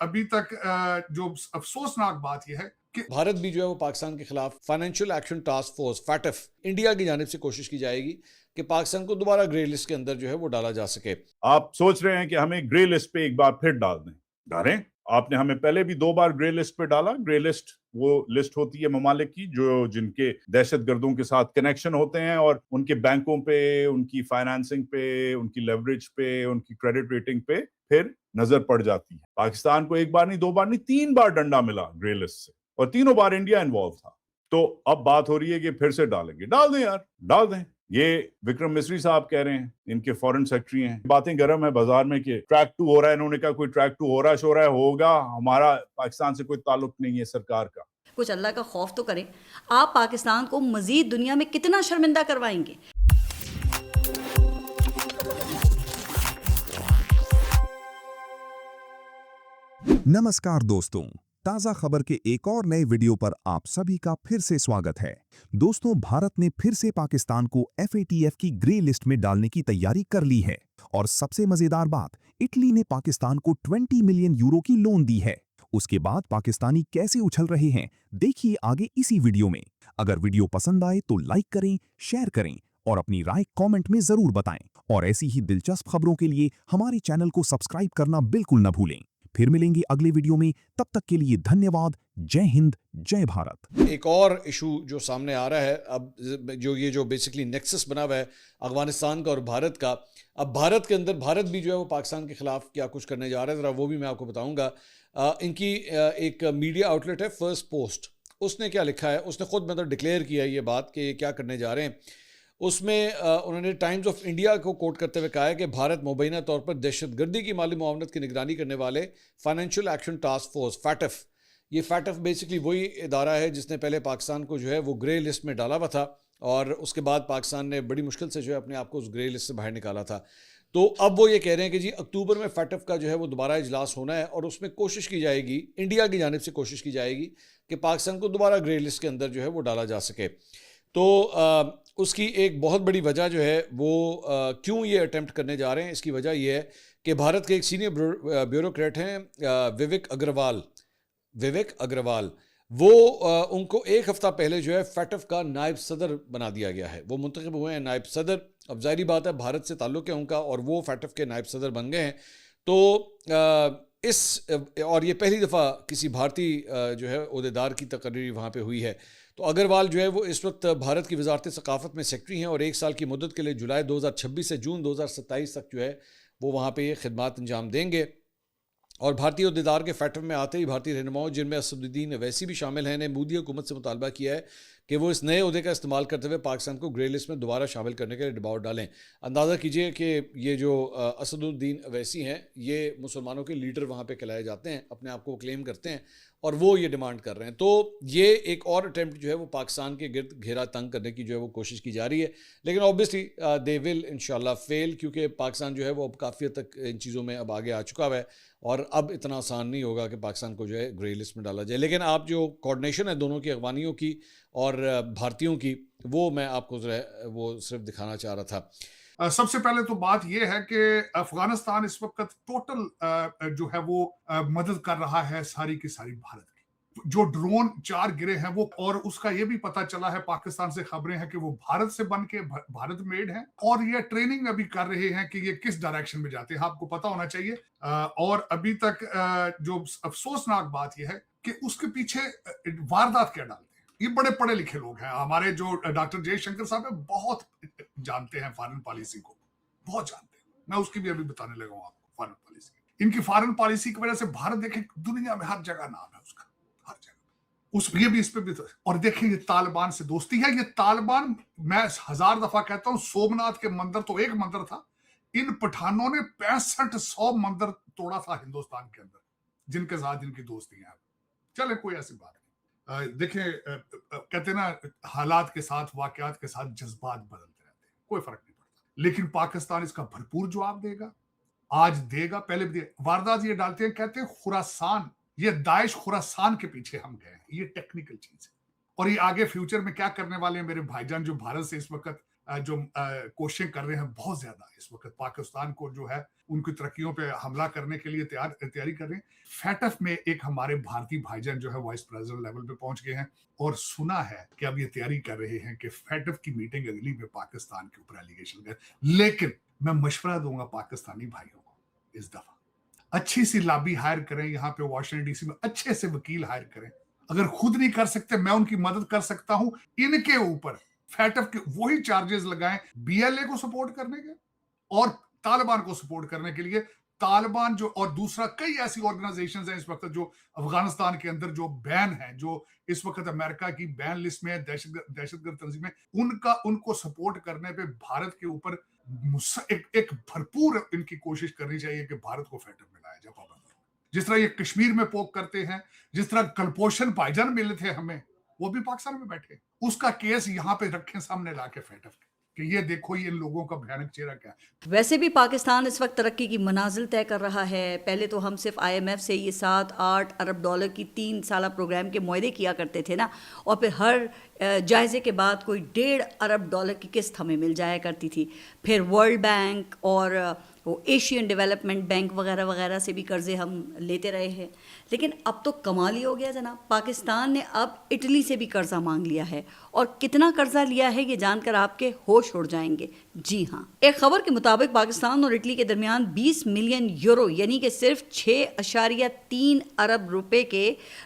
ابھی تک جو افسوسناک بات یہ ہے کہ بھارت بھی جو ہے وہ پاکستان کے خلاف financial action task force FATF India کی جانب سے کوشش کی جائے گی کہ پاکستان کو دوبارہ گرے لسٹ کے اندر جو ہے وہ ڈالا جا سکے. آپ سوچ رہے ہیں کہ ہمیں گرے لسٹ پہ ایک بار پھر ڈال دیں. ڈالیں. آپ نے ہمیں پہلے بھی 2 بار گرے لسٹ پہ ڈالا. گرے لسٹ وہ لسٹ ہوتی ہے ممالک کی جن کے دہشت گردوں کے ساتھ کنیکشن ہوتے ہیں اور ان کے بینکوں پہ، ان کی فائنانسنگ پہ، ان کی لیوریج پہ، ان کی کریڈٹ ریٹنگ پہ پھر نظر پڑ جاتی ہے. پاکستان کو 1 بار نہیں، 2 بار نہیں، 3 بار ڈنڈا ملا گرے لسٹ سے، اور تینوں بار انڈیا انوالو تھا. تو اب بات ہو رہی ہے کہ پھر سے ڈالیں گے. ڈال دیں یار، ڈال دیں. یہ وکرم مصری صاحب کہہ رہے ہیں، ان کے فورن سیکٹری ہیں. باتیں گرم ہے بازار میں کہ ٹریک 2 ہو رہا ہے. انہوں نے کہا کوئی ٹریک 2 ہو رہا ہے ہوگا. ہمارا پاکستان سے کوئی تعلق نہیں ہے سرکار کا. کچھ اللہ کا خوف تو کریں. آپ پاکستان کو مزید دنیا میں کتنا شرمندہ کروائیں گے؟ नमस्कार दोस्तों, ताज़ा खबर के एक और नए वीडियो पर आप सभी का फिर से स्वागत है. दोस्तों, भारत ने फिर से पाकिस्तान को FATF की ग्रे लिस्ट में डालने की तैयारी कर ली है. और सबसे मजेदार बात, इटली ने पाकिस्तान को 20 मिलियन यूरो की लोन दी है. उसके बाद पाकिस्तानी कैसे उछल रहे हैं, देखिए आगे इसी वीडियो में. अगर वीडियो पसंद आए तो लाइक करें, शेयर करें और अपनी राय कमेंट में जरूर बताएं. और ऐसी ही दिलचस्प खबरों के लिए हमारे चैनल को सब्सक्राइब करना बिल्कुल न भूलें. फिर मिलेंगे अगले वीडियो में. तब तक के लिए धन्यवाद. जय हिंद, जय भारत. एक और इशू जो सामने आ रहा है अब, जो बेसिकली नेक्सस बना हुआ है अफगानिस्तान का और भारत का. अब भारत के अंदर भारत भी जो है वो पाकिस्तान के खिलाफ क्या कुछ करने जा रहा है, ज़रा वो भी मैं आपको बताऊंगा. इनकी एक मीडिया आउटलेट है फर्स्ट पोस्ट, उसने क्या लिखा है, उसने खुद मतलब डिक्लेयर किया है ये बात कि क्या करने जा रहे हैं. उसमें उन्होंने टाइम्स ऑफ इंडिया को कोट करते हुए कहा है कि भारत मुबैना तौर पर दहशतगर्दी की माली मुआवनत की निगरानी करने वाले financial action task force FATF, ये फैटफ बेसिकली वही इदारा है जिसने पहले पाकिस्तान को जो है वो ग्रे लिस्ट में डाला हुआ था और उसके बाद पाकिस्तान ने बड़ी मुश्किल से जो है अपने आप को उस ग्रे लिस्ट से बाहर निकाला था. तो अब वो ये कह रहे हैं कि जी अक्टूबर में फैटफ का जो है वो दोबारा इजलास होना है और उसमें कोशिश की जाएगी, इंडिया की जानिब से कोशिश की जाएगी कि पाकिस्तान को दोबारा ग्रे लिस्ट के अंदर जो है वो डाला जा सके. तो उसकी एक बहुत बड़ी वजह जो है वो क्यों ये अटेम्प्ट करने जा रहे हैं, इसकी वजह ये है कि भारत के एक सीनियर ब्यूरोक्रेट हैं विवेक अग्रवाल, वो उनको 1 हफ्ता पहले जो है फैटफ का नायब सदर बना दिया गया है. वो मुंतखब हुए हैं नायब सदर. अब जाहिर बात है भारत से ताल्लुक़ है उनका और वो फैटफ के नायब सदर बन गए हैं. तो और ये पहली दफ़ा किसी भारतीय जो है ओहदेदार की तकर्री वहाँ पे हुई है. तो अग्रवाल जो है वो इस वक्त भारत की वजारत सकाफ़त में सेक्रेटरी हैं और 1 साल की मुद्दत के लिए जुलाई 2026 से जून 2027 तक जो है वो वहाँ पे ये खिदमात अंजाम देंगे. और भारतीय ओहदेदार के फैटफ में आते ही भारतीय रहनुमाओं जिनमें असदुद्दीन अवैसी भी शामिल हैं ने मोदी हुकूमत से मुतालबा किया है कि वो इस नए ओहदे का इस्तेमाल करते हुए पाकिस्तान को ग्रे लिस्ट में दोबारा शामिल करने के लिए दबाव डालें. अंदाज़ा कीजिए कि ये जो असदुद्दीन अवैसी हैं ये मुसलमानों के लीडर वहाँ पे कहलाए जाते हैं, अपने आप को क्लेम करते हैं और वो ये डिमांड कर रहे हैं. तो ये एक और अटेम्प्ट जो है वो पाकिस्तान के गिर्द घेरा तंग करने की जो है वो कोशिश की जा रही है. लेकिन ऑब्वियसली दे विल इंशाल्लाह फेल, क्योंकि पाकिस्तान जो है वो अब काफ़ी हद तक इन चीज़ों में अब आगे आ चुका है और अब इतना आसान नहीं होगा कि पाकिस्तान को जो है ग्रे लिस्ट में डाला जाए. लेकिन आप जो कोऑर्डिनेशन है दोनों की, अफगानियों की और भारतीयों की, वो मैं आपको वो सिर्फ दिखाना चाह रहा था. सबसे पहले तो बात यह है कि अफगानिस्तान इस वक्त टोटल जो है वो मदद कर रहा है सारी की सारी भारत की. जो ड्रोन 4 गिरे हैं वो, और उसका ये भी पता चला है, पाकिस्तान से खबरें हैं कि वो भारत से बन के भारत मेड हैं और ये ट्रेनिंग अभी कर रहे हैं कि ये किस डायरेक्शन में जाते हैं, आपको पता होना चाहिए. और अभी तक जो अफसोसनाक बात यह है कि उसके पीछे वारदात क्या डालते हैं. ये बड़े पढ़े लिखे लोग हैं. हमारे जो डॉक्टर जयशंकर साहब है बहुत जानते हैं फॉरेन पॉलिसी को, बहुत जानते हैं. मैं उसकी भी अभी बताने लगा हूं आपको फॉरेन पॉलिसी. इनकी फॉरेन पॉलिसी की वजह से भारत देखें दुनिया में हर जगह नाम है उसका, हर जगह. उस ये भी इस पे भी. और देखिए ये तालिबान से दोस्ती है. ये तालिबान, मैं 1000 दफा कहता हूं, सोमनाथ के मंदिर तो एक मंदिर था, इन पठानों ने 6500 मंदिर तोड़ा था हिंदुस्तान के अंदर, जिनके साथ इनकी दोस्ती है. चले कोई ऐसी बात नहीं. देखें कहते ना हालात के साथ, वाकयात के साथ जज्बात बदलते रहते हैं, कोई फर्क नहीं पड़ता. लेकिन पाकिस्तान इसका भरपूर जवाब देगा, आज देगा, पहले भी दिया. वारदात ये डालते हैं, कहते हैं खुरासान, ये दाइश खुरासान के पीछे हम गए हैं. ये टेक्निकल चीज है और ये आगे फ्यूचर में क्या करने वाले हैं मेरे भाईजान जो भारत से इस वक्त जो कोशिशें कर रहे हैं बहुत ज्यादा इस वक्त पाकिस्तान को जो है उनकी तरक्कियों पे हमला करने के लिए तैयारी कर रहे हैं। फैटफ में एक हमारे भारतीय भाईजान जो है वाइस प्रेसिडेंट लेवल पे पहुंच गए हैं और सुना है कि अब ये तैयारी कर रहे हैं कि फैटफ की मीटिंग अगली में पाकिस्तान के ऊपर एलिगेशन कर। लेकिन मैं मशवरा दूंगा पाकिस्तानी भाइयों को, इस दफा अच्छी सी लॉबी हायर करें, यहाँ पे वाशिंगटन डीसी में अच्छे से वकील हायर करें। अगर खुद नहीं कर सकते मैं उनकी मदद कर सकता हूं, इनके ऊपर फैटफ के वही चार्जेस लगाएं बीएलए को सपोर्ट करने के और तालिबान को सपोर्ट करने के लिए। तालिबान जो और दूसरा कई ऐसी ऑर्गेनाइजेशंस हैं इस वक्त जो अफगानिस्तान के अंदर जो बैन है, जो इस वक्त अमेरिका की बैन लिस्ट में दहशतगर्द तंजीमें, उनको सपोर्ट करने पे भारत के ऊपर एक भरपूर इनकी कोशिश करनी चाहिए कि भारत को फैटफ में लाया जाए पाबंद। जिस तरह ये कश्मीर में पोक करते हैं, जिस तरह कलपोषण भाईजान मिले थे हमें, वो भी पाकिस्तान में बैठे, उसका केस यहाँ पे रखें सामने लाके फैटफ के कि ये देखो ये इन लोगों का भयानक चेहरा क्या है। वैसे भी पाकिस्तान इस वक्त तरक्की की मनाजिल तय कर रहा है। पहले तो हम सिर्फ IMF से ये 7-8 अरब डॉलर की 3 साला प्रोग्राम के मुआहदे किया करते थे ना, और फिर हर जायज़े के बाद कोई 1.5 अरब डॉलर की किस्त हमें मिल जाया करती थी। फिर वर्ल्ड बैंक और वो एशियन डेवलपमेंट बैंक वगैरह वगैरह से भी कर्ज़े हम लेते रहे हैं। लेकिन अब तो कमाल ही हो गया जनाब, पाकिस्तान ने अब इटली से भी कर्ज़ा मांग लिया है, और कितना कर्ज़ा लिया है ये जानकर आपके होश उड़ जाएंगे। जी हाँ, एक खबर के मुताबिक पाकिस्तान और इटली के दरमियान 20 मिलियन यूरो यानी कि सिर्फ 6.3 अरब रुपए के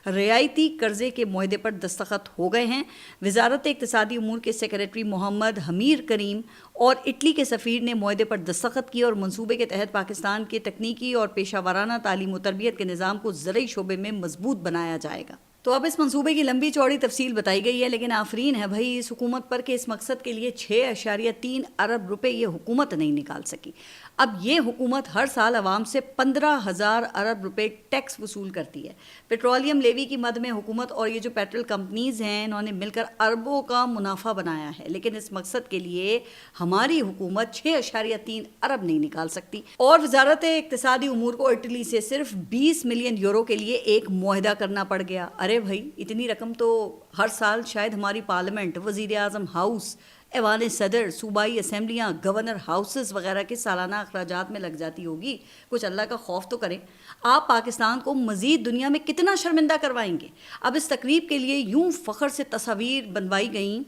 रियायती कर्जे के मुआहदे पर दस्तखत हो गए हैं। वजारत इक़्तिसादी उमूर के सेक्रेटरी मोहम्मद हमीर करीम और इटली के सफ़ीर ने मुआहदे पर दस्तखत किए और मंसूबे के तहत पाकिस्तान के तकनीकी और पेशा वाराना तालीम और तरबियत के निज़ाम को ज़रई शोबे में मजबूत बनाया जाएगा। तो अब इस मंसूबे की लंबी चौड़ी तफसील बताई गई है, लेकिन आफरीन है भाई इस हुकूमत पर कि इस मकसद के लिए 6.3 अरब रुपए ये हुकूमत नहीं निकाल सकी। अब ये हुकूमत हर साल आवाम से 15,000 अरब रुपए टैक्स वसूल करती है। पेट्रोलियम लेवी की मद में हुकूमत और ये जो पेट्रोल कंपनीज़ हैं इन्होंने मिलकर अरबों का मुनाफा बनाया है, लेकिन इस मकसद के लिए हमारी हुकूमत 6.3 अरब नहीं निकाल सकती। और वजारत इक़्तिसादी उमूर को इटली से सिर्फ 20 मिलियन यूरो के लिए एक मुआहदा करना पड़ गया। अरे भाई इतनी रकम तो हर साल शायद हमारी पार्लियामेंट, वज़ीर आज़म हाउस, ऐवान सदर, सूबाई असम्बलियाँ, गवर्नर हाउसेस वगैरह के सालाना अखराजात में लग जाती होगी। कुछ अल्लाह का खौफ तो करें। आप पाकिस्तान को मज़ीद दुनिया में कितना शर्मिंदा करवाएंगे। अब इस तकरीब के लिए यूं फ़ख्र से तस्वीर बनवाई गई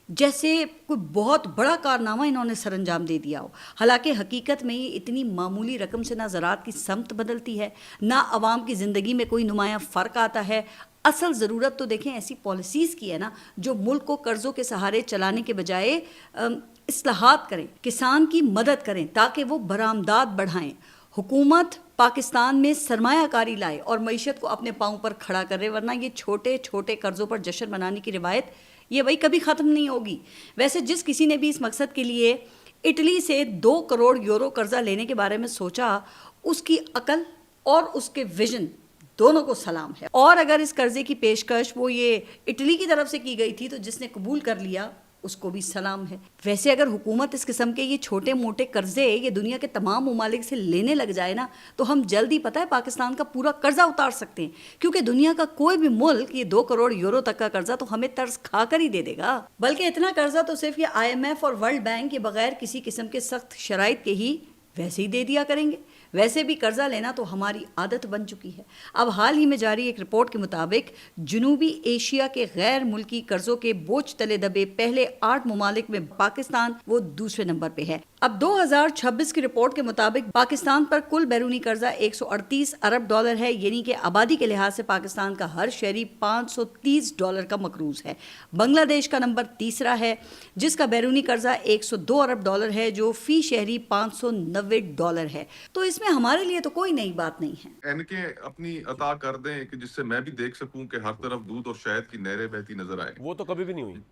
जैसे कोई बहुत बड़ा कारनामा इन्होंने सरअंजाम दे दिया हो। हालांकि हकीकत में ये इतनी मामूली रकम से ना ज़राअत की समत बदलती है, ना आवाम की ज़िंदगी में कोई नुमाया फ़र्क आता है। असल ज़रूरत तो देखें ऐसी पॉलिसीज़ की है ना जो मुल्क को कर्ज़ों के सहारे चलाने के बजाय इस्लाहात करें, किसान की मदद करें ताकि वो बरामदात बढ़ाएं। हुकूमत पाकिस्तान में सरमायाकारी लाए और मईशत को अपने पाँव पर खड़ा करे, वरना ये छोटे छोटे कर्ज़ों पर जश्न मनाने की रिवायत ये वही कभी ख़त्म नहीं होगी। वैसे जिस किसी ने भी इस मकसद के लिए इटली से 2 करोड़ यूरो कर्ज़ा लेने के बारे में सोचा, उसकी अकल और उसके विजन दोनों को सलाम है। और अगर इस कर्जे की पेशकश वो ये इटली की तरफ से की गई थी तो जिसने कबूल कर लिया उसको भी सलाम है। वैसे अगर हुकूमत इस किस्म के ये छोटे मोटे कर्जे ये दुनिया के तमाम ममालिक से लेने लग जाए ना तो हम जल्द ही पता है पाकिस्तान का पूरा कर्जा उतार सकते हैं, क्योंकि दुनिया का कोई भी मुल्क ये 2 करोड़ यूरो तक का कर्जा तो हमें तर्स खा कर ही दे देगा। बल्कि इतना कर्जा तो सिर्फ ये IMF और वर्ल्ड बैंक के बगैर किसी किस्म के सख्त शराइत के ही वैसे ही दे दिया करेंगे। वैसे भी कर्जा लेना तो हमारी आदत बन चुकी है। अब हाल ही में जारी एक रिपोर्ट के मुताबिक जनूबी एशिया के गैर मुल्की कर्जों के बोझ तले दबे पहले 8 ममालिक में पाकिस्तान वो दूसरे नंबर पे है। अब 2026 की रिपोर्ट के मुताबिक पाकिस्तान पर कुल बैरूनी कर्जा 138 अरब डॉलर है, यानी कि आबादी के लिहाज से पाकिस्तान का हर शहरी $530 का मकरूज है। बांग्लादेश का नंबर तीसरा है जिसका बैरूनी कर्जा 102 अरब डॉलर है, जो फी शहरी $590 है। तो इसमें हमारे लिए तो कोई नई बात नहीं है। इनके अपनी अता कर दें कि जिससे मैं भी देख सकूं कि हर तरफ दूध और शहद की नहरें बहती नजर आए। वो तो कभी भी नहीं हुई।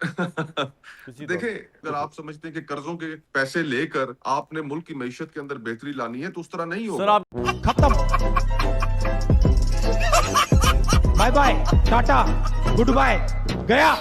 देखें, अगर आप समझते हैं कि कर्जों के पैसे लेकर आपने मुल्क की मईशत के अंदर बेहतरी लानी है तो उस तरह नहीं होगा। सर आप खत्म, bye bye, tata, good bye, गया।